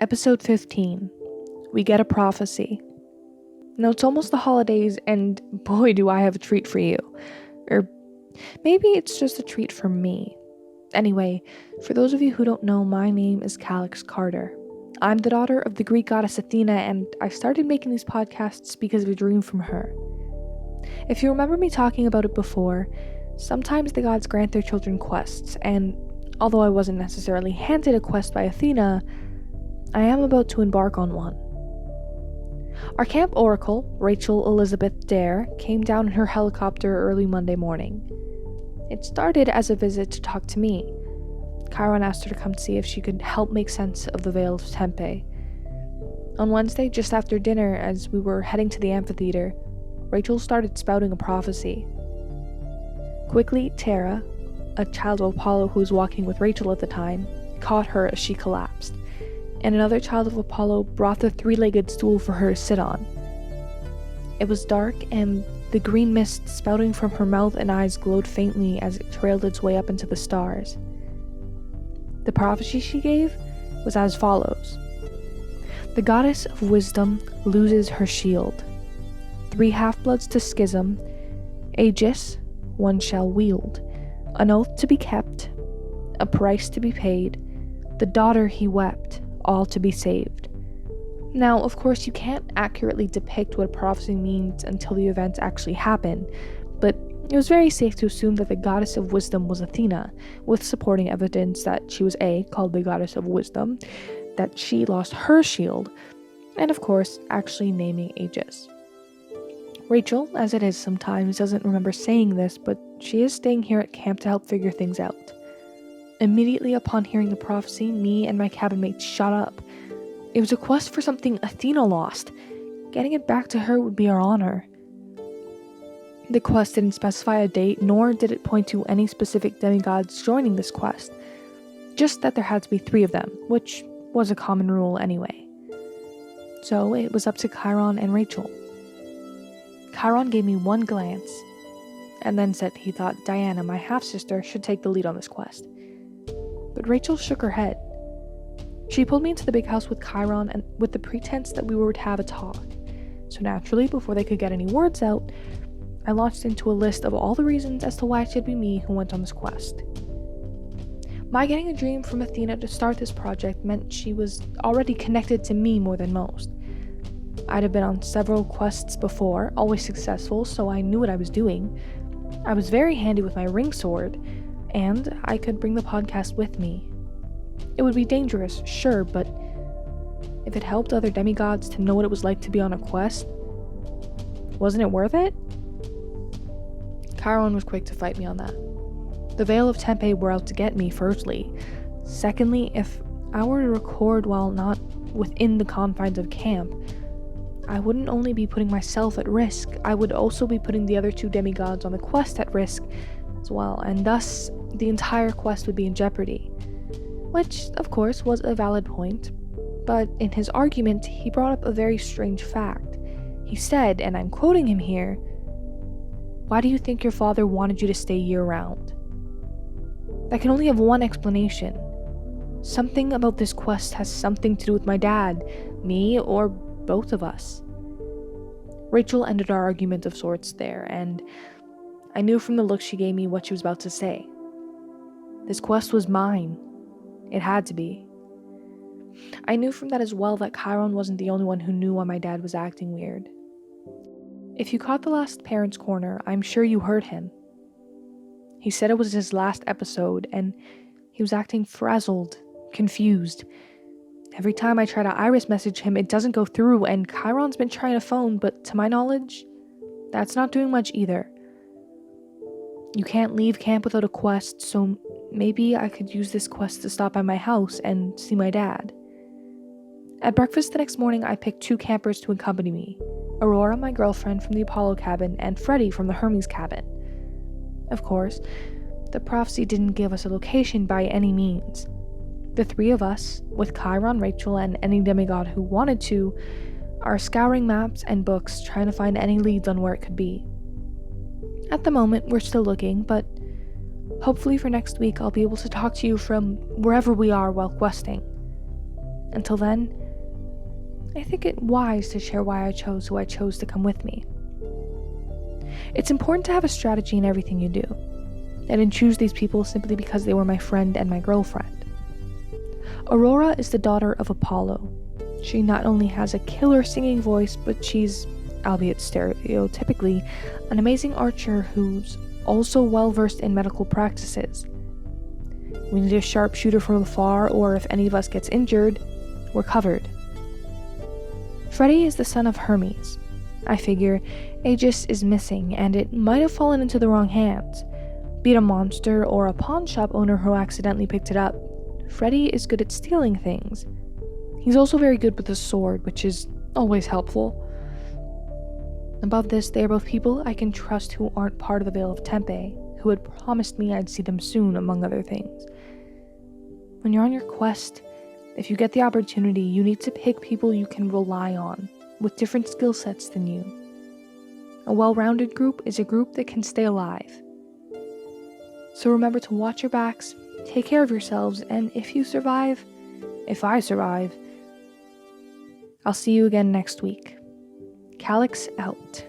Episode 15. We get a prophecy. Now it's almost the holidays, and boy do I have a treat for you. Or maybe it's just a treat for me. Anyway, for those of you who don't know, my name is Calyx Carter. I'm the daughter of the Greek goddess Athena, and I started making these podcasts because of a dream from her. If you remember me talking about it before, sometimes the gods grant their children quests, and although I wasn't necessarily handed a quest by Athena, I am about to embark on one. Our camp oracle, Rachel Elizabeth Dare, came down in her helicopter early Monday morning. It started as a visit to talk to me. Chiron asked her to come to see if she could help make sense of the Veil of Tempe. On Wednesday, just after dinner, as we were heading to the amphitheater, Rachel started spouting a prophecy. Quickly, Tara, a child of Apollo who was walking with Rachel at the time, caught her as she collapsed, and another child of Apollo brought the three-legged stool for her to sit on. It was dark, and the green mist spouting from her mouth and eyes glowed faintly as it trailed its way up into the stars. The prophecy she gave was as follows. The goddess of wisdom loses her shield. 3 half-bloods to schism. Aegis, one shall wield. An oath to be kept. A price to be paid. The daughter he wept. All to be saved. Now, of course, you can't accurately depict what a prophecy means until the events actually happen, but it was very safe to assume that the goddess of wisdom was Athena, with supporting evidence that she was called the goddess of wisdom, that she lost her shield, and of course, actually naming Aegis. Rachel, as it is sometimes, doesn't remember saying this, but she is staying here at camp to help figure things out. Immediately upon hearing the prophecy, me and my cabin mates shot up. It was a quest for something Athena lost. Getting it back to her would be our honor. The quest didn't specify a date, nor did it point to any specific demigods joining this quest. Just that there had to be 3 of them, which was a common rule anyway. So it was up to Chiron and Rachel. Chiron gave me one glance, and then said he thought Diana, my half-sister, should take the lead on this quest. But Rachel shook her head. She pulled me into the big house with Chiron and with the pretense that we were to have a talk. So naturally, before they could get any words out, I launched into a list of all the reasons as to why it should be me who went on this quest. My getting a dream from Athena to start this project meant she was already connected to me more than most. I'd have been on several quests before, always successful, so I knew what I was doing. I was very handy with my ring sword, and I could bring the podcast with me. It would be dangerous, sure, but if it helped other demigods to know what it was like to be on a quest, wasn't it worth it? Chiron was quick to fight me on that. The Veil of Tempe were out to get me, firstly. Secondly, if I were to record while not within the confines of camp, I wouldn't only be putting myself at risk, I would also be putting the other 2 demigods on the quest at risk as well, and thus the entire quest would be in jeopardy. Which, of course, was a valid point, but in his argument, he brought up a very strange fact. He said, and I'm quoting him here, "Why do you think your father wanted you to stay year-round?" That can only have one explanation. Something about this quest has something to do with my dad, me, or both of us. Rachel ended our argument of sorts there, and I knew from the look she gave me what she was about to say. This quest was mine. It had to be. I knew from that as well that Chiron wasn't the only one who knew why my dad was acting weird. If you caught the last Parents' Corner, I'm sure you heard him. He said it was his last episode, and he was acting frazzled, confused. Every time I try to iris message him, it doesn't go through, and Chiron's been trying to phone, but to my knowledge, that's not doing much either. You can't leave camp without a quest, so maybe I could use this quest to stop by my house and see my dad. At breakfast the next morning, I picked 2 campers to accompany me. Aurora, my girlfriend from the Apollo cabin, and Freddie from the Hermes cabin. Of course, the prophecy didn't give us a location by any means. The 3 of us, with Chiron, Rachel, and any demigod who wanted to, are scouring maps and books trying to find any leads on where it could be. At the moment, we're still looking, but hopefully for next week I'll be able to talk to you from wherever we are while questing. Until then, I think it wise to share why I chose who I chose to come with me. It's important to have a strategy in everything you do. I didn't choose these people simply because they were my friend and my girlfriend. Aurora is the daughter of Apollo. She not only has a killer singing voice, but she's, albeit stereotypically, an amazing archer who's also well-versed in medical practices. We need a sharpshooter from afar, or if any of us gets injured, we're covered. Freddy is the son of Hermes. I figure Aegis is missing, and it might have fallen into the wrong hands. Be it a monster or a pawn shop owner who accidentally picked it up, Freddy is good at stealing things. He's also very good with a sword, which is always helpful. Above this, they are both people I can trust who aren't part of the Vale of Tempe, who had promised me I'd see them soon, among other things. When you're on your quest, if you get the opportunity, you need to pick people you can rely on, with different skill sets than you. A well-rounded group is a group that can stay alive. So remember to watch your backs, take care of yourselves, and if I survive, I'll see you again next week. Calyx out.